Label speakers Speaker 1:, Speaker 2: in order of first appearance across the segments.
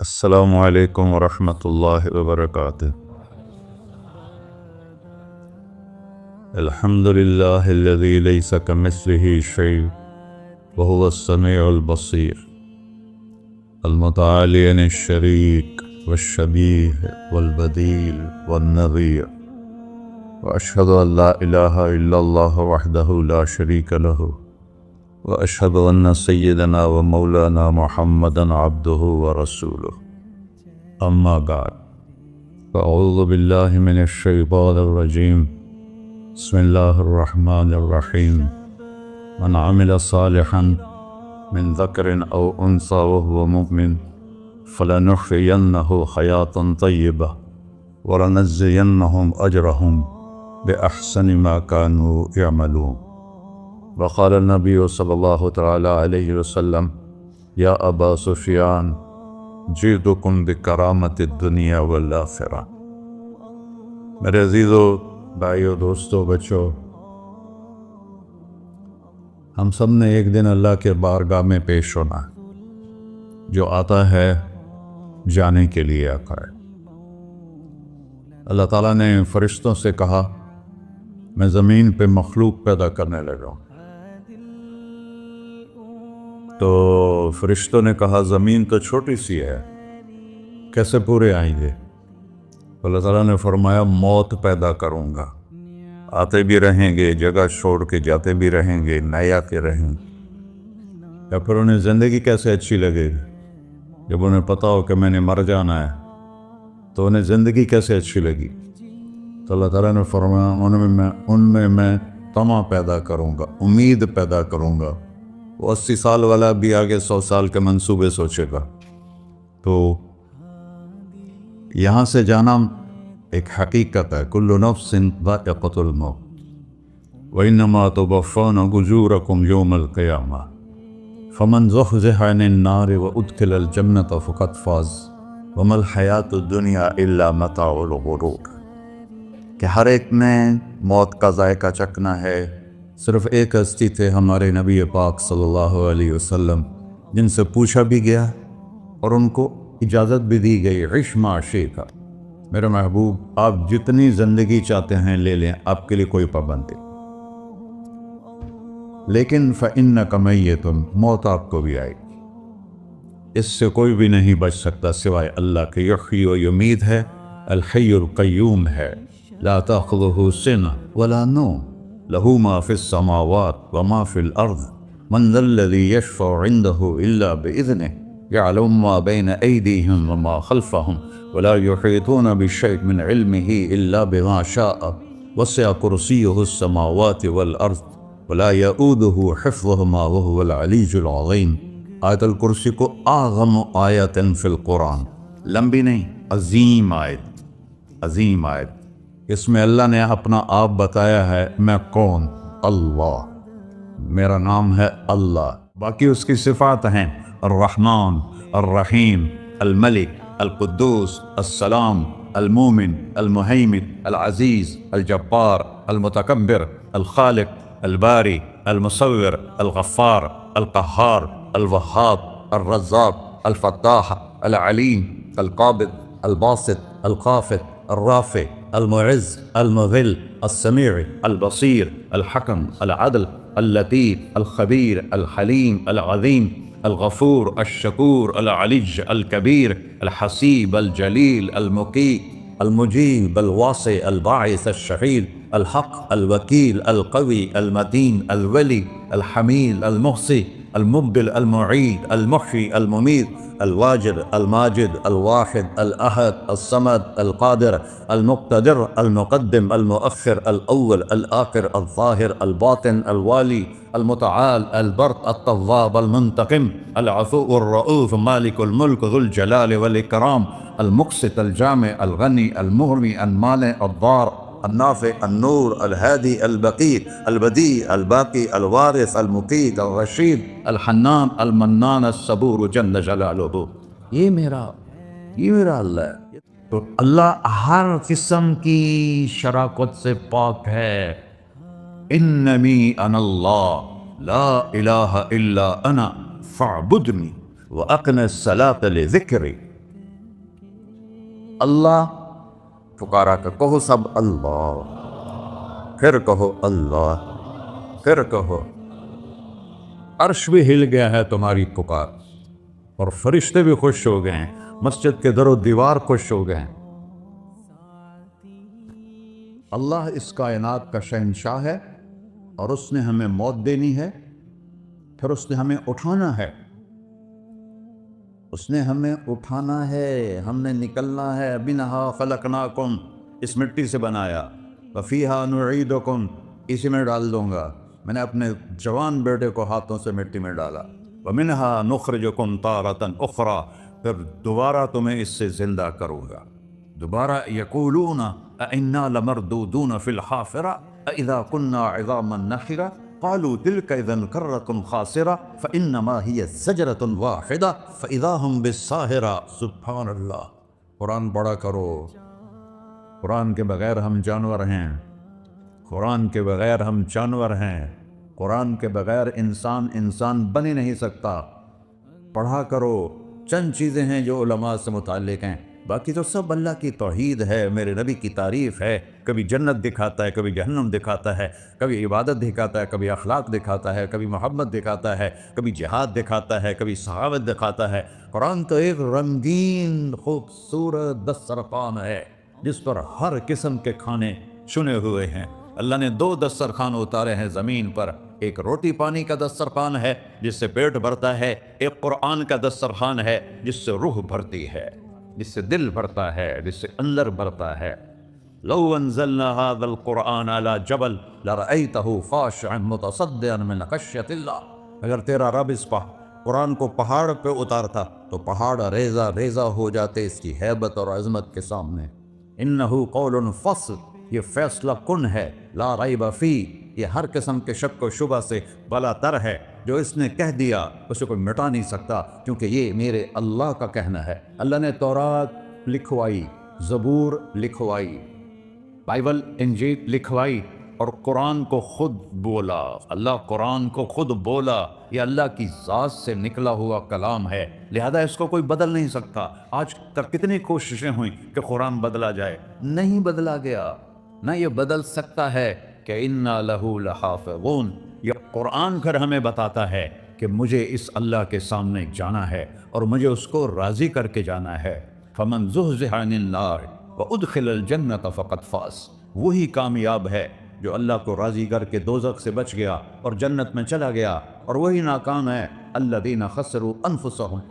Speaker 1: السلام علیکم ورحمۃ اللہ وبرکاتہ۔ الحمد للہ الذی لیس کمثلہ شیء وہو السمیع البصیر المتعالی عن الشریک والشبیہ والبدیل والنظیر، واشہد ان لا الہ الا اللہ وحدہ لا شریک لہ، واشہد ان سیدنا و مولانا محمدا عبدہ ورسولہ، اما بعد فاعوذ باللہ من الشیطان الرجیم، بسم اللہ الرحمن الرحیم۔ من عمل صالحا من ذکر او انثى وهو مؤمن فلنحيينه حیاة طیبہ ولنجزینہم اجرہم بأحسن ما كانوا يعملون۔ وقال النبی صلی اللہ تعالی علیہ وسلم یا ابا سفیان جئتکم بکرامت الدنیا والآخرہ۔ میرے عزیزو، بھائیو، دوستو، بچو، ہم سب نے ایک دن اللہ کے بارگاہ میں پیش ہونا ہے۔ جو آتا ہے جانے کے لیے آتا ہے۔ اللہ تعالیٰ نے فرشتوں سے کہا میں زمین پہ مخلوق پیدا کرنے لگا ہوں۔ تو فرشتوں نے کہا زمین تو چھوٹی سی ہے، کیسے پورے آئیں گے؟ اللہ تعالیٰ نے فرمایا موت پیدا کروں گا، آتے بھی رہیں گے، جگہ چھوڑ کے جاتے بھی رہیں گے، نئے آتے رہیں گے۔ یا پھر انہیں زندگی کیسے اچھی لگے گی؟ جب انہیں پتا ہو کہ میں نے مر جانا ہے تو انہیں زندگی کیسے اچھی لگی؟ تو اللہ تعالیٰ نے فرمایا ان میں میں طمع پیدا کروں گا، امید پیدا کروں گا۔ وہ 80 سال والا بھی آگے 100 سال کے منصوبے سوچے گا۔ تو یہاں سے جانا ایک حقیقت ہے، کل نفس ذائقۃ الموت وانما توفون اجورکم یوم القیامہ فمن زحزح عن النار وادخل الجنۃ فقد فاز وما الحیاۃ الدنیا الا متاع الغرور۔ کہ ہر ایک نے موت کا ذائقہ چکھنا ہے۔ صرف ایک ہستی تھے ہمارے نبی پاک صلی اللہ علیہ وسلم، جن سے پوچھا بھی گیا اور ان کو اجازت بھی دی گئی، عش ما شئت، میرے محبوب آپ جتنی زندگی چاہتے ہیں لے لیں، آپ کے لیے کوئی پابندی، لیکن فإنک میت، موت آپ کو بھی آئے گی۔ اس سے کوئی بھی نہیں بچ سکتا سوائے اللہ کے۔ یحیی و یمیت ہے، الحی القیوم ہے، لا تأخذہ سنہ ولا نوم، لہ ما فی السماوات وما فی الارض، من ذا الذی یشفع عنده الا بإذنہ، یعلم ما بین ایدیہم وما خلفہم، ولا یحیطون بشیء من علمہ الا بما شاء، وسع کرسیہ السماوات والارض، ولا یؤودہ حفظہما وہو العلی العظیم۔ آیت الکرسی کو اعظم آیت فی القرآن، لمبی نہیں، عظیم آیت، عظیم آیت۔ اس میں اللہ نے اپنا آپ بتایا ہے، میں کون؟ اللہ، میرا نام ہے اللہ۔ باقی اس کی صفات ہیں الرحمن، الرحیم، الملک، القدوس، السلام، المومن، المہیمن، العزیز، الجبار، المتکبر، الخالق، الباری، المصور، الغفار، القہار، الوہاب، الرزاق، الفتاح، العلیم، القابض، الباسط، الخافض، الرافع، المعز، المذل، السمیع، البصیر، الحکم، العدل، اللطیف، الخبیر، الحلیم، العظیم، الغفور، الشکور، العلی، الکبیر، الحسیب، الجلیل، المقیت، المجیب، الواسع، الباعث، الشہید، الحق، الوکیل، القوی، المتین، الولی، الحمید، المحصی، المبدل، المعید، المحیی، الممیت، الواجد، الماجد، الواحد، الأحد، الصمد، القادر، المقتدر، المقدم، المؤخر، الأول، الآخر، الظاهر، الباطن، الوالي، المتعال، البر، التواب، المنتقم، العفو، الرؤوف، مالك الملك، ذو الجلال والإكرام، المقسط، الجامع، الغني، المغني، المانع، الضار، النافع، النور، الهادي، البقي، البديع، الباقي، الوارث، المقيت، الرشيد، الحنان، المنان، الصبور جل جلالہ۔ یہ میرا اللہ ہے۔ تو اللہ ہر قسم کی شراکت سے پاک ہے۔ اننی انا اللہ لا الہ الا انا فاعبدنی واقم الصلاۃ لذکری۔ اللہ پکارا کہ کہو سب اللہ، پھر کہو اللہ، پھر کہو۔ عرش بھی ہل گیا ہے تمہاری پکار، اور فرشتے بھی خوش ہو گئے ہیں، مسجد کے در و دیوار خوش ہو گئے ہیں۔ اللہ اس کائنات کا شہنشاہ ہے، اور اس نے ہمیں موت دینی ہے، پھر اس نے ہمیں اٹھانا ہے، اس نے ہمیں اٹھانا ہے، ہم نے نکلنا ہے۔ منہا خلقناکم، اس مٹی سے بنایا، وفیہا نعیدکم، اسی میں ڈال دوں گا۔ میں نے اپنے جوان بیٹے کو ہاتھوں سے مٹی میں ڈالا۔ ومنہا نخرجکم تارۃ اخری، پھر دوبارہ تمہیں اس سے زندہ کروں گا۔ دوبارہ یقولون اِنَّا لَمَرْدُودُونَ فِي الْحَافِرَةِ اِذَا كُنَّا عِظَامًا نَخِرَةً قالوا تلك اذا كرة خاسرة فإنما هي زجرة واحدة فإذا هم بالساهرة۔ سبحان اللہ، قرآن پڑھا کرو۔ قرآن کے بغیر ہم جانور ہیں، قرآن کے بغیر ہم جانور ہیں، قرآن کے بغیر انسان بن ہی نہیں سکتا۔ پڑھا کرو۔ چند چیزیں ہیں جو علماء سے متعلق ہیں، باقی تو سب اللہ کی توحید ہے، میرے نبی کی تعریف ہے۔ کبھی جنت دکھاتا ہے، کبھی جہنم دکھاتا ہے، کبھی عبادت دکھاتا ہے، کبھی اخلاق دکھاتا ہے، کبھی محبت دکھاتا ہے، کبھی جہاد دکھاتا ہے، کبھی صحابت دکھاتا ہے۔ قرآن تو ایک رنگین خوبصورت دسترخوان ہے جس پر ہر قسم کے کھانے چنے ہوئے ہیں۔ اللہ نے 2 دسترخوان اتارے ہیں زمین پر، ایک روٹی پانی کا دسترخوان ہے جس سے پیٹ بھرتا ہے، ایک قرآن کا دسترخوان ہے جس سے روح بھرتی ہے، جس سے دل بھرتا ہے، جس سے اندر بھرتا ہے۔ لو انزلنا هذا القرآن على جبل لرأيته خاشعا متصدعا من خشية اللہ، اگر تیرا رب اس قرآن کو پہاڑ پہ اتارتا تو پہاڑ ریزہ ریزہ ہو جاتے اس کی ہیبت اور عظمت کے سامنے۔ انہ قول فصل، یہ فیصلہ کن ہے، لا ریب فی، یہ ہر قسم کے شک و شبہ سے بلا تر ہے۔ جو اس نے کہہ دیا اسے کوئی مٹا نہیں سکتا، کیونکہ یہ میرے اللہ کا کہنا ہے۔ اللہ نے تورات لکھوائی، زبور لکھوائی، بائبل انجیل لکھوائی، اور قرآن کو خود بولا۔ اللہ قرآن کو خود بولا، یہ اللہ کی ذات سے نکلا ہوا کلام ہے، لہذا اس کو کوئی بدل نہیں سکتا۔ آج تک کتنی کوششیں ہوئیں کہ قرآن بدلا جائے، نہیں بدلا گیا، نہ یہ بدل سکتا ہے کہ اِنَّا لَهُ لَحَافِظُونَ۔ یہ قرآن پھر ہمیں بتاتا ہے کہ مجھے اس اللہ کے سامنے جانا ہے اور مجھے اس کو راضی کر کے جانا ہے۔ فَمَنْ زُحْزِحَ عَنِ النَّارِ وَأُدْخِلَ الْجَنَّةَ فَقَدْ فَازَ، وہی کامیاب ہے جو اللہ کو راضی کر کے دوزخ سے بچ گیا اور جنت میں چلا گیا، اور وہی ناکام ہے الذین خسروا انفسهم۔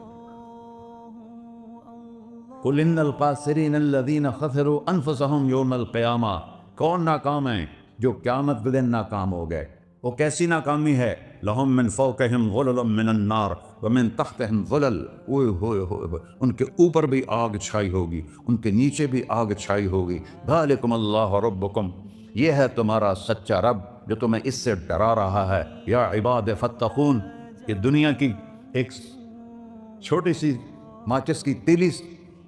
Speaker 1: قل ان الخاسرین الذین خسروا انفسهم یوم القیامہ، کون ناکام ہیں؟ جو قیامت کے دن ناکام ہو گئے۔ وہ کیسی ناکامی ہے؟ لہم من فوقہم غلل من النار ومن تحتہم غلل، اوئے ہوئے ہوئے، ان کے اوپر بھی آگ چھائی ہوگی، ان کے نیچے بھی آگ چھائی ہوگی۔ ذالکم اللہ ربکم، یہ ہے تمہارا سچا رب جو تمہیں اس سے ڈرا رہا ہے۔ یا عباد فاتقون، یہ دنیا کی ایک چھوٹی سی ماچس کی تیلی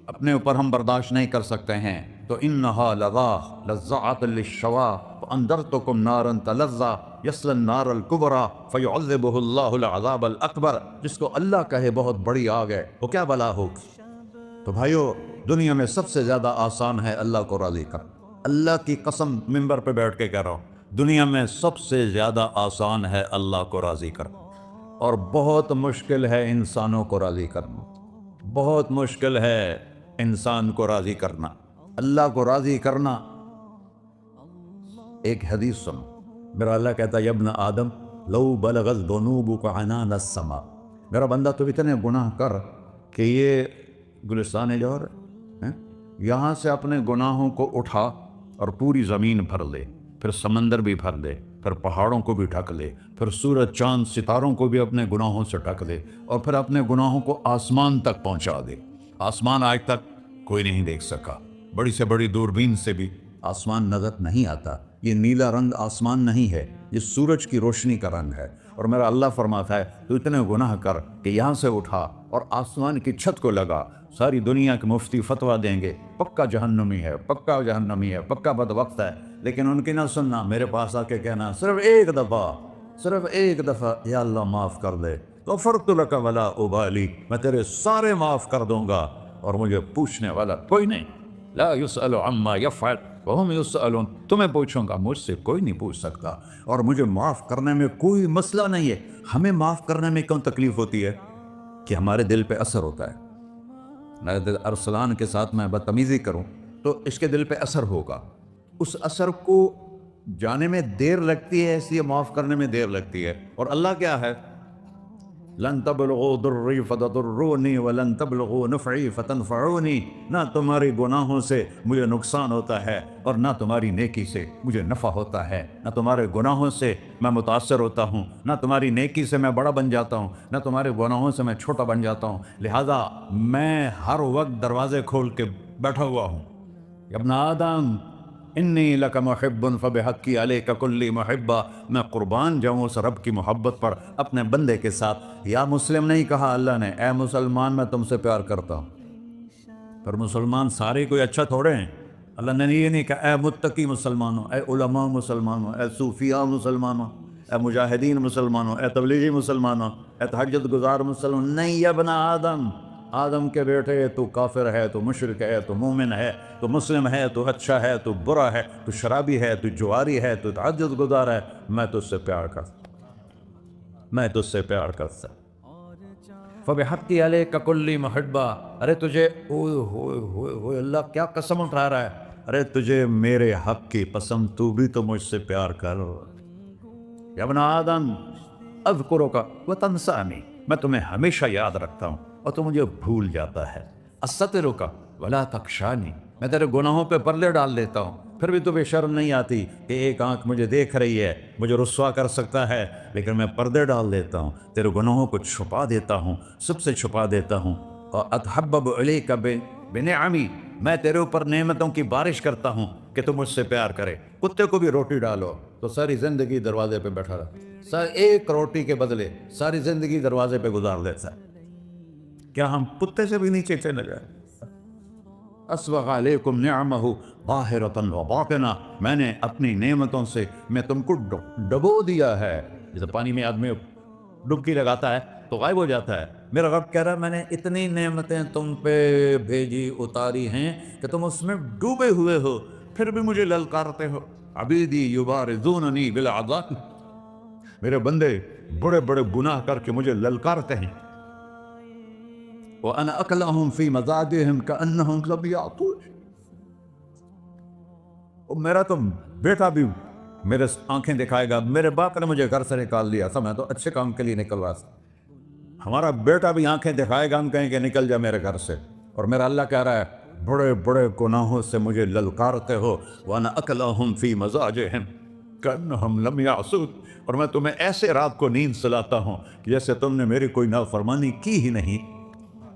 Speaker 1: اپنے اوپر ہم برداشت نہیں کر سکتے ہیں، تو انہا لظا لزعۃ للشوا فانذرتکم نارا تلظی یصلی النار الکبری فیعذبہ اللہ العذاب الاکبر۔ جس کو اللہ کہے بہت بڑی آگ ہے، وہ کیا بلا ہوگی؟ تو بھائیو، دنیا میں سب سے زیادہ آسان ہے اللہ کو راضی کرنا۔ اللہ کی قسم منبر پہ بیٹھ کے کہہ رہا ہوں، دنیا میں سب سے زیادہ آسان ہے اللہ کو راضی کرنا، اور بہت مشکل ہے انسانوں کو راضی کرنا، بہت مشکل ہے انسان کو راضی کرنا۔ اللہ کو راضی کرنا، ایک حدیث سنو، میرا اللہ کہتا ہے یا ابن آدم لو بلغت ذنوبک عنان السماء، میرا بندہ تو اتنے گناہ کر کہ یہ گلستان جوہر یہاں سے اپنے گناہوں کو اٹھا اور پوری زمین بھر لے، پھر سمندر بھی بھر لے، پھر پہاڑوں کو بھی ڈھک لے، پھر سورج چاند ستاروں کو بھی اپنے گناہوں سے ڈھک دے، اور پھر اپنے گناہوں کو آسمان تک پہنچا دے۔ آسمان آج تک کوئی نہیں دیکھ سکا، بڑی سے بڑی دوربین سے بھی آسمان نظر نہیں آتا۔ یہ نیلا رنگ آسمان نہیں ہے، یہ سورج کی روشنی کا رنگ ہے۔ اور میرا اللہ فرماتا ہے تو اتنے گناہ کر کہ یہاں سے اٹھا اور آسمان کی چھت کو لگا، ساری دنیا کے مفتی فتویٰ دیں گے پکا جہنمی ہے، پکا جہنمی ہے، پکا بدبخت ہے، لیکن ان کی نہ سننا، میرے پاس آ کے کہنا صرف ایک دفعہ یا اللہ معاف کر دے، غفرت لک ولا ابالی، میں تیرے سارے معاف کر دوں گا اور مجھے پوچھنے والا کوئی نہیں۔ لا يسأل عما يفعل وهم يسألون. تمہیں پوچھوں گا، مجھ سے کوئی نہیں پوچھ سکتا، اور مجھے معاف کرنے میں کوئی مسئلہ نہیں ہے. ہمیں معاف کرنے میں کیوں تکلیف ہوتی ہے؟ کہ ہمارے دل پہ اثر ہوتا ہے. میرے دل ارسلان کے ساتھ میں بدتمیزی کروں تو اس کے دل پہ اثر ہوگا. اس اثر کو جانے میں دیر لگتی ہے، اس لیے معاف کرنے میں دیر لگتی ہے. اور اللہ کیا ہے؟ لن تبلغوا ضرری فتضرونی ولن تبلغوا نفعی فتنفعونی. نہ تمہاری گناہوں سے مجھے نقصان ہوتا ہے اور نہ تمہاری نیکی سے مجھے نفع ہوتا ہے. نہ تمہارے گناہوں سے میں متاثر ہوتا ہوں، نہ تمہاری نیکی سے میں بڑا بن جاتا ہوں، نہ تمہارے گناہوں سے میں چھوٹا بن جاتا ہوں. لہذا میں ہر وقت دروازے کھول کے بیٹھا ہوا ہوں. ابن آدم انی لک محب فبحقی علیک کلی محبہ. میں قربان جاؤں اس رب کی محبت پر اپنے بندے کے ساتھ. یا مسلم نہیں کہا اللہ نے، اے مسلمان میں تم سے پیار کرتا ہوں. پر مسلمان سارے کوئی اچھا تھوڑے ہیں. اللہ نے یہ نہیں کہا اے متقی مسلمانوں، اے علماء مسلمانوں، اے صوفیاء مسلمانوں، اے مجاہدین مسلمانوں، اے تبلیغی مسلمانوں، اے تہجد گزار مسلمان. نہیں یا ابن آدم، آدم کے بیٹے، تو کافر ہے، تو مشرک ہے، تو مومن ہے، تو مسلم ہے، تو اچھا ہے، تو برا ہے، تو شرابی ہے، تو جواری ہے، تو تہجد گزار ہے. میں تجھ سے پیار کرتا، میں تجھ سے پیار کرتا. فبحقی علیک کلی محبہ. ارے تجھے اوئے ہوئے ہوئے ہوئے، اللہ کیا قسم اٹھا رہا ہے. ارے تجھے میرے حق کی قسم، تو بھی تو مجھ سے پیار کر. یا ابن آدم اذکرک وتنسانی. میں تمہیں ہمیشہ یاد رکھتا ہوں اور تو مجھے بھول جاتا ہے. استترک ولا تخشانی. میں تیرے گناہوں پہ پردے ڈال دیتا ہوں، پھر بھی تمہیں شرم نہیں آتی کہ ایک آنکھ مجھے دیکھ رہی ہے، مجھے رسوا کر سکتا ہے، لیکن میں پردے ڈال دیتا ہوں، تیرے گناہوں کو چھپا دیتا ہوں، سب سے چھپا دیتا ہوں. اور اتحبب الیک بنعمی. میں تیرے اوپر نعمتوں کی بارش کرتا ہوں کہ تم مجھ سے پیار کرے. کتے کو بھی روٹی ڈالو تو ساری زندگی دروازے پہ بیٹھا رہا. ایک روٹی کے بدلے ساری زندگی دروازے پہ گزار دیتا ہے. کیا ہم کتے سے بھی نیچے چلے جائیں؟ اسبغ علیکم نعمہ ظاہرۃ و باطنہ. میں نے اپنی نعمتوں سے میں تم کو ڈبو دیا ہے. جیسے پانی میں آدمی ڈبکی لگاتا ہے تو غائب ہو جاتا ہے. میرا رب کہہ رہا ہے میں نے اتنی نعمتیں تم پہ بھیجی، اتاری ہیں کہ تم اس میں ڈوبے ہوئے ہو، پھر بھی مجھے للکارتے ہو. عبیدی یبارزوننی بالعذاب. میرے بندے بڑے بڑے گناہ کر کے مجھے للکارتے ہیں. وَأَنَا أَكْلَهُمْ فِي مَزَاجِهِمْ كَأَنَّهُمْ لَمْ يَعْطُونِ. میرا تو بیٹا بھی میرے آنکھیں دکھائے گا. میرے باپ نے مجھے گھر سے نکال دیا تھا، میں تو اچھے کام کے لیے نکلوا تھا. ہمارا بیٹا بھی آنکھیں دکھائے گا، ہم کہیں کہ نکل جا میرے گھر سے. اور میرا اللہ کہہ رہا ہے بڑے بڑے گناہوں سے مجھے للکارتے ہو. وَأَنَا أَكْلَهُمْ فِي مَزَاجِهِمْ كَأَنَّهُمْ لَمْ يَعْصُونِ. اور میں تمہیں ایسے رات کو نیند سلاتا ہوں کہ جیسے تم نے میری کوئی نافرمانی کی ہی نہیں.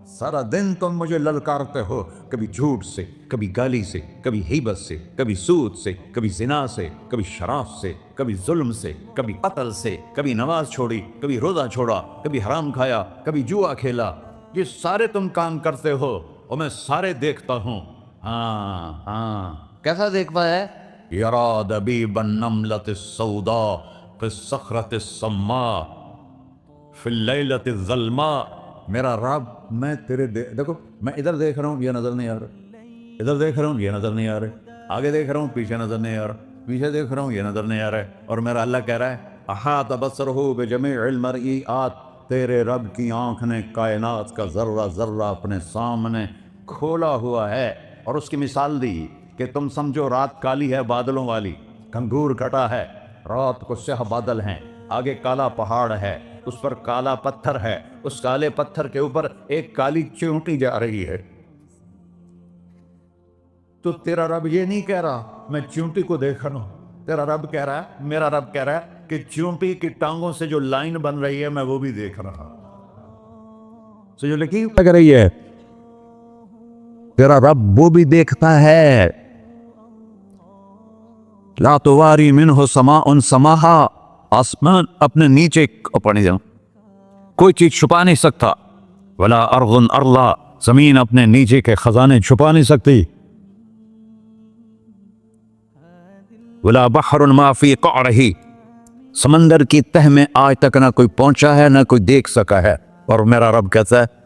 Speaker 1: سارا دن تم مجھے للکارتے ہو، کبھی جھوٹ سے، کبھی گالی سے، کبھی غیبت سے، کبھی سود سے، کبھی زنا سے، کبھی شراب سے، کبھی ظلم سے، کبھی قتل سے، کبھی نماز چھوڑی، کبھی روزہ چھوڑا، کبھی حرام کھایا، کبھی جوا کھیلا. یہ سارے تم کام کرتے ہو اور میں سارے دیکھتا ہوں. ہاں ہاں، کیسا دیکھتا ہے؟ یرا دبیب النملۃ السوداء فی الصخرۃ الصماء فی اللیلۃ الظلماء. میرا رب میں تیرے دیکھو، میں ادھر دیکھ رہا ہوں یہ نظر نہیں آ رہا، ادھر دیکھ رہا ہوں یہ نظر نہیں آ رہا، آگے دیکھ رہا ہوں پیچھے نظر نہیں آ رہا، پیچھے دیکھ رہا ہوں یہ نظر نہیں آ رہا ہے. اور میرا اللہ کہہ رہا ہے احاط بصرہ بجمیع المرئیات. تیرے رب کی آنکھ نے کائنات کا ذرہ ذرہ اپنے سامنے کھولا ہوا ہے. اور اس کی مثال دی کہ تم سمجھو رات کالی ہے بادلوں والی، گھنگور کٹا ہے، رات کو سیاہ بادل ہیں، آگے کالا پہاڑ ہے، اس پر کالا پتھر ہے، اس کالے پتھر کے اوپر ایک کالی چیونٹی جا رہی ہے. تو تیرا رب یہ نہیں کہہ رہا میں چیونٹی کو دیکھ رہا ہوں. تیرا رب کہہ رہا ہے، میرا رب کہہ رہا ہے کہ چیونٹی کی ٹانگوں سے جو لائن بن رہی ہے میں وہ بھی دیکھ رہا ہوں. جو لکیر لگ رہی ہے تیرا رب وہ بھی دیکھتا ہے. لا تواری منہ سماء سماہا. آسمان اپنے نیچے پڑھنے جاؤں کوئی چیز چھپا نہیں سکتا. ولا ارض ارضا. زمین اپنے نیچے کے خزانے چھپا نہیں سکتی. ولا بحر ما فی قعرہ. سمندر کی تہ میں آج تک نہ کوئی پہنچا ہے نہ کوئی دیکھ سکا ہے. اور میرا رب کہتا ہے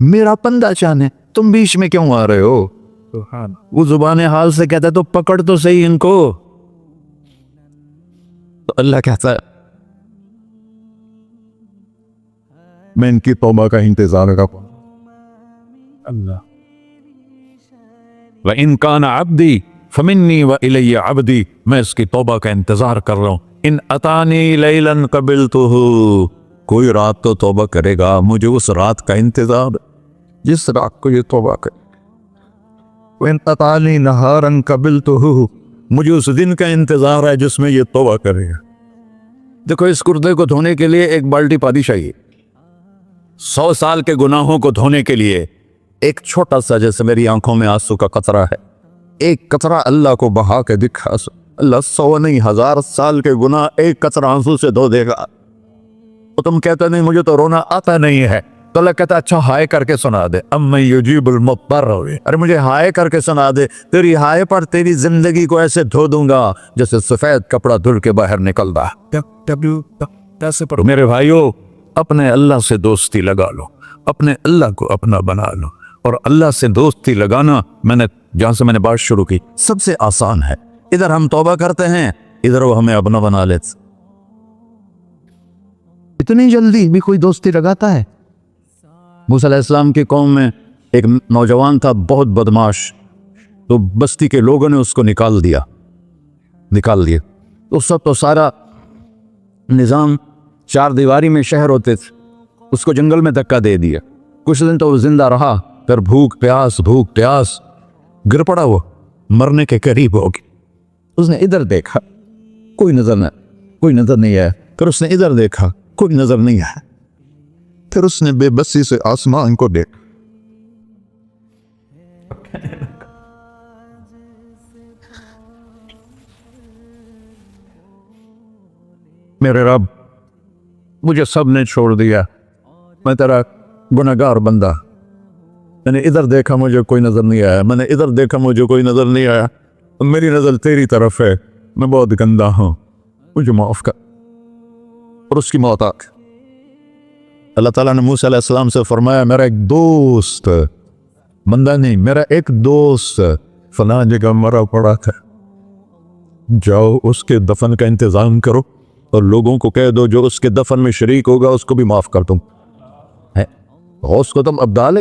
Speaker 1: میرا پندہ چانے، تم بیچ میں کیوں آ رہے ہو؟ وہ زبان حال سے کہتا ہے تو پکڑ تو صحیح ان کو. تو اللہ کہتا ہے میں ان کی توبہ کا انتظار کروں. اللہ وَإِن كَانَ عَبْدِي فَمِنِّي وَإِلَيَّ عَبْدِي، میں اس کی توبہ کا انتظار کر رہا ہوں. ان اتانی لیلاً قبلتہ، کوئی رات تو توبہ کرے گا، مجھے اس رات کا انتظار جس رات کو یہ توبہ کرے. وَإِن اتانی نہاراً قبلتہ، مجھے اس دن کا انتظار ہے جس میں یہ توبہ کرے گا. دیکھو اس کردے کو دھونے کے لیے ایک بالٹی پانی چاہیے. 100 سال کے گناہوں کو دھونے کے لیے ایک چھوٹا سا، جیسے میری آنکھوں میں آنسو کا قطرہ ہے، ایک قطرہ اللہ کو بہا کے دکھا، اللہ 100 نہیں 1000 سال کے گناہ ایک قطرہ آنسو سے دھو دے گا. تو تم کہتے نہیں مجھے تو رونا آتا نہیں ہے، تو اللہ کہتا اچھا ہائے کر کے سنا دے. اَمَّن یُجِیبُ الْمُضْطَرَّ، ارے مجھے ہائے کر کے سنا دے، تیری ہائے پر تیری زندگی کو ایسے دھو دوں گا جیسے سفید کپڑا دھل کے باہر نکلتا. میرے بھائیو، اپنے اللہ سے دوستی لگا لو، اپنے اللہ کو اپنا بنا لو. اور اللہ سے دوستی لگانا، جہاں سے میں نے بات شروع کی، سب سے آسان ہے. ادھر ہم توبہ کرتے ہیں، ادھر وہ ہمیں اپنا بنا لیتے. اتنی جلدی بھی کوئی دوستی لگاتا ہے؟ موسیٰ علیہ السلام کی قوم میں ایک نوجوان تھا بہت بدماش، تو بستی کے لوگوں نے اس کو نکال دیا. اس وقت تو سارا نظام 4 دیواری میں شہر ہوتے تھے، اس کو جنگل میں دھکا دے دیا. کچھ دن تو وہ زندہ رہا، پھر بھوک پیاس گر پڑا، وہ مرنے کے قریب ہو گیا. اس نے ادھر دیکھا، کوئی نظر نہیں آیا. پھر اس نے ادھر دیکھا، کوئی نظر نہیں آیا. پھر اس نے بے بسی سے آسمان کو دیکھا. میرے رب، مجھے سب نے چھوڑ دیا، میں تیرا گنہگار بندہ. میں نے ادھر دیکھا مجھے کوئی نظر نہیں آیا، میں نے ادھر دیکھا مجھے کوئی نظر نہیں آیا. میری نظر تیری طرف ہے، میں بہت گندا ہوں، مجھے معاف کر. اور اس کی موت آ گئی. اللہ تعالیٰ نے موسیٰ علیہ السلام سے فرمایا میرا ایک دوست، بندہ نہیں، میرا ایک دوست فلاں جگہ مرا پڑا تھا، جاؤ اس کے دفن کا انتظام کرو اور لوگوں کو کہہ دو جو اس کے دفن میں شریک ہوگا اس کو بھی معاف کر دوں. غوث کو تم ابدال.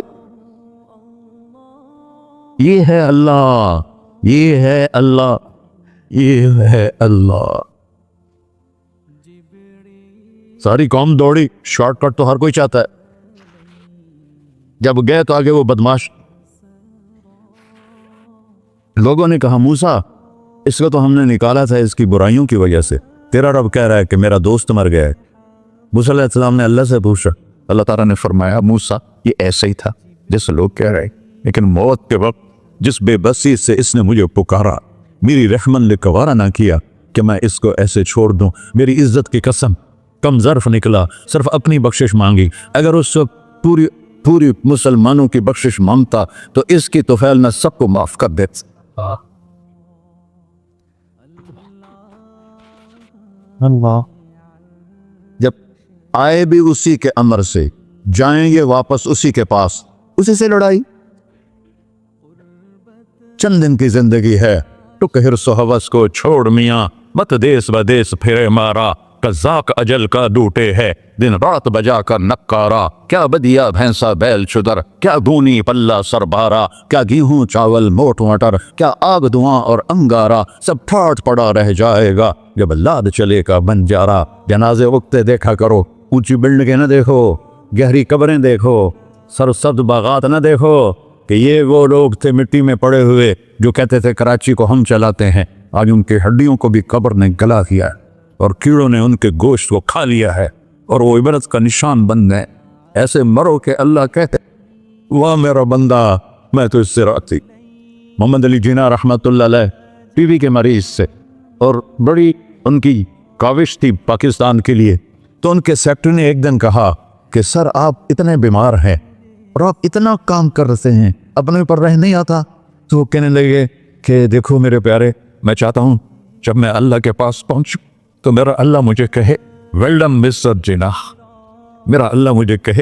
Speaker 1: یہ ہے اللہ، یہ ہے اللہ، یہ ہے اللہ. ساری قوم دوڑی، شارٹ کٹ تو ہر کوئی چاہتا ہے. جب گئے تو آگے وہ بدماش لوگوں نے کہا موسیٰ اس کو تو ہم نے نکالا تھا اس کی برائیوں کی وجہ سے، تیرا رب کہہ رہا ہے کہ میرا دوست مر گیا ہے. موسیٰ علیہ السلام نے اللہ سے پوچھا، اللہ تعالیٰ نے فرمایا موسیٰ یہ ایسے ہی تھا جیسے لوگ کہہ رہے، لیکن موت کے وقت جس بے بسی سے اس نے مجھے پکارا، میری رحمن نے گوارا نہ کیا کہ میں اس کو ایسے چھوڑ دوں. میری عزت کی قسم، کم ظرف نکلا، صرف اپنی بخشش مانگی. اگر اس وقت پوری مسلمانوں کی بخشش مانگتا تو اس کی طفیل میں سب کو معاف کر دیتا. اللہ جب آئے بھی اسی کے امر سے، جائیں گے واپس اسی کے پاس، اسی سے لڑائی. چند دن کی زندگی ہے، ٹک حرص و حوث کو چھوڑ میاں، مت دیس بدیس پھرے مارا، قزاق اجل کا ڈوٹے ہے، دن رات بجا کر نکارا. کیا بدیا بھینسا بیل چدر، کیا گونی پلہ سر بارا، کیا گیہوں چاول موٹ مٹر، کیا آگ دھواں اور انگارا، سب پھاٹ پڑا رہ جائے گا جب لاد چلے کا بنجارا. جنازے اگتے دیکھا کرو، اونچی بلڈنگیں نہ دیکھو، گہری قبریں دیکھو، سرسبز باغات نہ دیکھو کہ یہ وہ لوگ تھے مٹی میں پڑے ہوئے جو کہتے تھے کراچی کو ہم چلاتے ہیں. آج ان کی ہڈیوں کو بھی قبر نے گلا کیا ہے اور کیڑوں نے ان کے گوشت کو کھا لیا ہے اور وہ عبرت کا نشان بن گئے. ایسے مرو کہ اللہ کہتے واہ میرا بندہ میں تو اس سے راضی. محمد علی جناح رحمۃ اللہ علیہ ٹی وی کے مریض سے، اور بڑی ان کی کاوش تھی پاکستان کے لیے. تو ان کے سیکٹری نے ایک دن کہا کہ سر آپ اتنے بیمار ہیں اور آپ اتنا کام کر رہے ہیں، اپنے اوپر رہ نہیں آتا؟ تو وہ کہنے لگے کہ دیکھو میرے پیارے، میں چاہتا ہوں جب میں اللہ کے پاس پہنچوں تو میرا اللہ مجھے کہے ویل ڈن مسٹر جناح، میرا اللہ مجھے کہے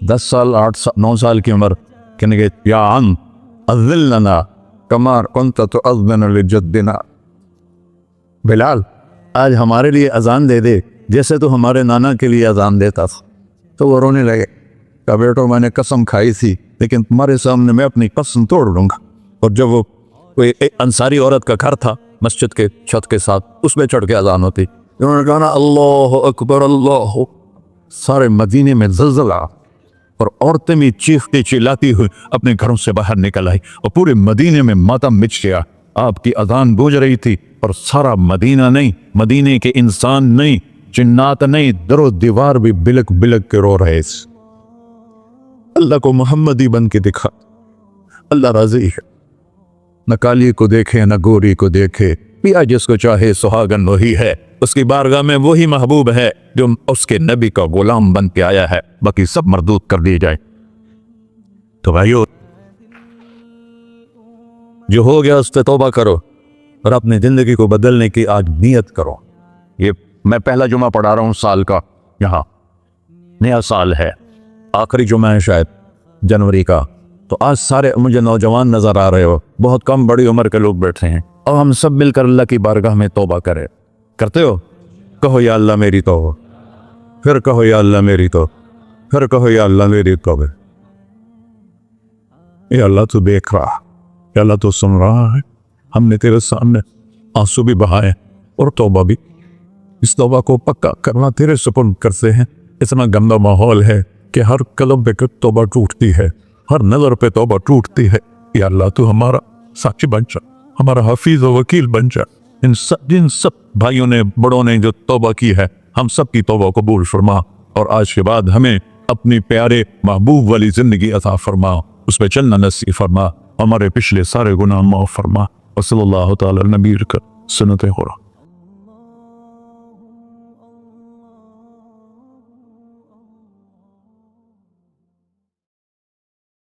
Speaker 1: 10 سال 8 سال 9 سال کی عمر کہنے گے یا عم اذن لنا کما کنت تؤذن لجدنا، بلال آج ہمارے لیے اذان دے دے جیسے تو ہمارے نانا کے لیے اذان دیتا تھا۔ تو وہ رونے لگے، کہا بیٹو میں نے قسم کھائی تھی لیکن تمہارے سامنے میں اپنی قسم توڑ لوں گا۔ اور جب وہ کوئی انصاری عورت کا گھر تھا مسجد کے چھت کے ساتھ، اس میں چڑھ کے اذان ہوتی، انہوں نے کہا نا اللہ اکبر اللہ، سارے مدینے میں زلزلہ اور عورتیں بھی چیختی چلاتی ہوئی اپنے گھروں سے باہر نکل آئی اور پورے مدینے میں ماتم مچ گیا۔ آپ کی اذان گونج رہی تھی اور سارا مدینہ نہیں، مدینے کے انسان نہیں، جنات نہیں، در و دیوار بھی بلک بلک کے رو رہے تھے۔ اللہ کو محمدی بن کے دکھا، اللہ راضی ہے، نہ کالی کو دیکھے نہ گوری کو دیکھے، پیا جس کو چاہے سہاگن وہی ہے، اس کی بارگاہ میں وہی محبوب ہے جو اس کے نبی کا غلام بن کے آیا ہے، باقی سب مردود کر دی جائے۔ تو بھائیو جو ہو گیا اس پہ توبہ کرو اور اپنی زندگی کو بدلنے کی آج نیت کرو۔ یہ میں پہلا جمعہ پڑھا رہا ہوں سال کا، یہاں نیا سال ہے، آخری جمعہ ہے شاید جنوری کا، تو آج سارے مجھے نوجوان نظر آ رہے ہو، بہت کم بڑی عمر کے لوگ بیٹھے ہیں، اور ہم سب مل کر اللہ کی بارگاہ میں توبہ کرے۔ کرتے ہو؟ کہو یا اللہ میری توبہ، پھر کہو یا اللہ میری توبہ، پھر کہو یا اللہ میری توبہ۔ یا اللہ تو دیکھ رہا، یا اللہ تو سن رہا ہے، ہم نے تیرے سامنے آنسو بھی بہائے اور توبہ بھی، اس توبہ کو پکا کرنا تیرے سپرد کرتے ہیں۔ اتنا گندا ماحول ہے کہ ہر قدم پہ توبہ ٹوٹتی ہے، ہر نظر پہ توبہ ٹوٹتی ہے۔ یا اللہ تو ہمارا ساچی بن جا، ہمارا حفیظ و وکیل بن جا۔ جن سب بھائیوں نے بڑوں نے جو توبہ کی ہے، ہم سب کی توبہ قبول فرما، اور آج کے بعد ہمیں اپنی پیارے محبوب والی زندگی عطا فرما، اس پہ چلنا نصیب فرما، ہمارے پچھلے سارے گناہ معاف فرما۔ وصلی اللہ تعالی نبی کا سنت ہو رہا۔